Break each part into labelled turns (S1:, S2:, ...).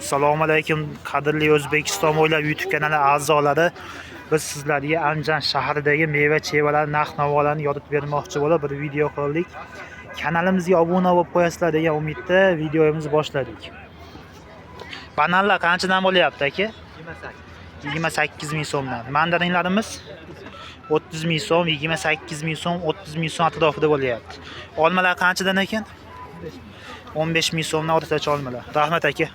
S1: Assalomu alaykum qadrli O'zbekiston bo'ylab YouTube kanali a'zolari. Biz sizlarga Andijon shahridagi meva-chevalar narx-navolarni yoritib bermoqchi bo'lib bir video qildik. Kanalimizga obuna bo'lib qo'yasizlar degan umidda videomizni boshladik. Bananlar qanchadan bo'lyapti aka? 28 ming so'mdan. Mandarinlarimiz 30 ming so'm, 28 ming so'm, 30 ming so'm atrofida bo'lyapti. Olmalar qanchadan ekan? 15 ming so'mdan o'rtacha olmalar. Rahmat aka.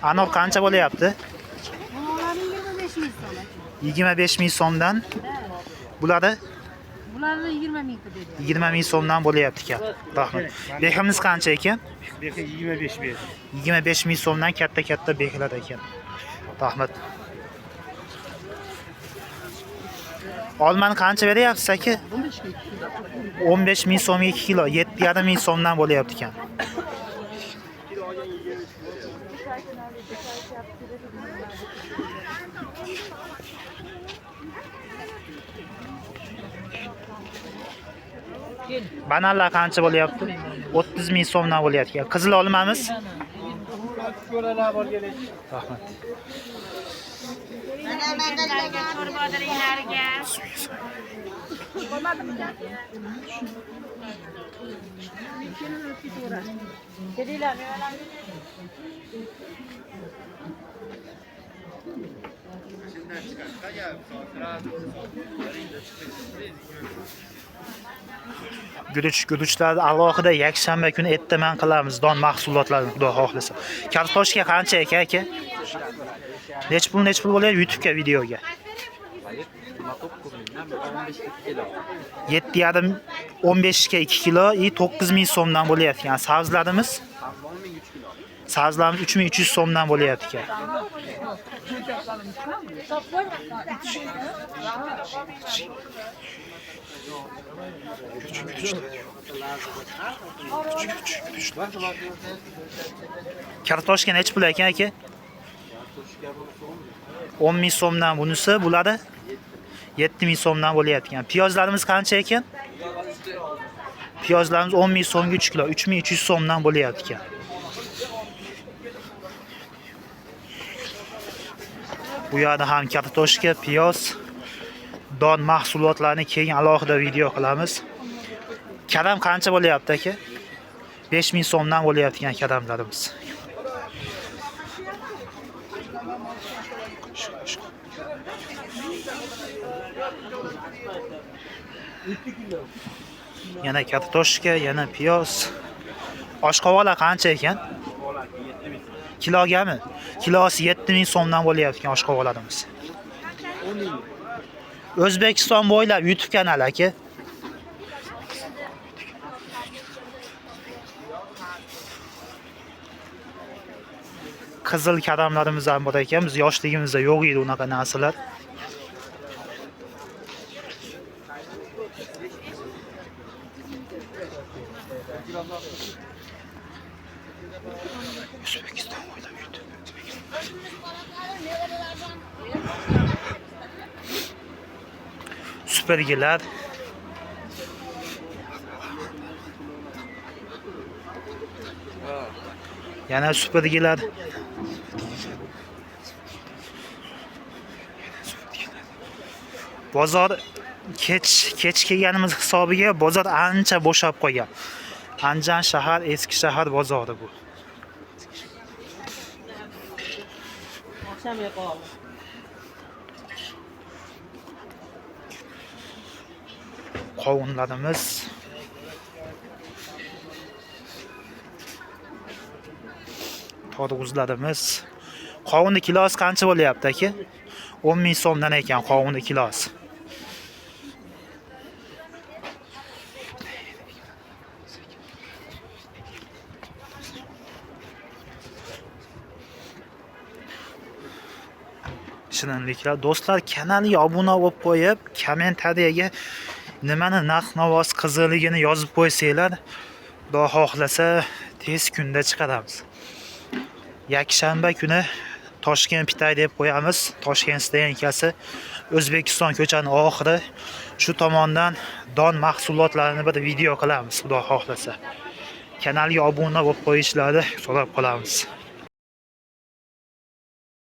S1: Anor qancha bo'lyapti? 25 ming so'mdan. Bularni
S2: 20 ming dedi.
S1: 20 ming so'mdan bo'lyapti ekan. Rahmat. Behimiz qancha ekan?
S3: Behi 25 ming.
S1: 25 ming so'mdan katta behlar ekan. Rahmat. Olmani qancha beryapsiz aka? 15 ming so'm 2 kilo, 7,5 ming so'mdan bo'lyapti ekan. Bananlar qancha bo'lyapti? 30 ming so'mdan bo'lyapti ekan. Qizil olmamiz? Rahmat. Guruchlarni alohida yakshanba kuni ertaman qilamiz don mahsulotlarini xudo xohlasa. Kartoshka qancha aka? Nech pul bo'lyapti YouTube'ga videoga? 7,5 15 ga 2 kilo, 9 ming so'mdan bo'lyapti ekan. Sabzlarimiz? Sabzlarimiz 3300 so'mdan bo'lyapti ekan. Kartoshka nech pul ekan aka? 10 ming so'mdan bunisi, bularni 7 ming so'mdan bo'lyapti ekan. Piyozlarimiz qancha ekan? Piyozlarimiz 10 ming so'mga 3 kilo, 3300 so'mdan bo'lyapti ekan. Bu yerda ham kartoshka, piyoz, don mahsulotlarini keyin alohida video qilamiz. Kadam qancha bo'lyapti aka? 5 ming so'mdan bo'lyapti ekan kadamlarimiz. Yana kartoshka, yana piyoz. Oshqovoqlar qancha ekan? Kilogami? Kilosi 7 ming so'mdan bo'lyapti ekan oshqovoqlarimiz. O'zbekiston bo'ylab YouTube kanali aka. Qizil kadamlarimiz ham bor ekan. Biz yoshligimizda yo'q edi unaqa narsalar. O'zbekiston bo'ylab YouTube. Supergilar. Yana supergilar. Bozor kech kelganimiz hisobiga bozor ancha bo'shab qolgan. Andijon shahar eski shahar bozori bu. Qovunlarimiz tarvuzlarimiz. Qovunning kilosi qancha bo'lyapti aka? 10 ming so'mdan ekan qovunning kilosi. Shirinliklar. Do'stlar, kanalga obuna bo'lib qo'yib, kommentariyaga nimani narx-navosi qizig'ligini yozib qo'ysanglar, Xudo xohlasa tez kunda chiqaramiz. Yakshanba kuni Toshkent pitay deb qo'yamiz. Toshkent stankasi O'zbekiston ko'chani oxiri. Shu tomondan don mahsulotlarini bir video qilamiz, Xudo xohlasa. kanalga obuna bo'lib qo'yishlarini so'rab qolamiz.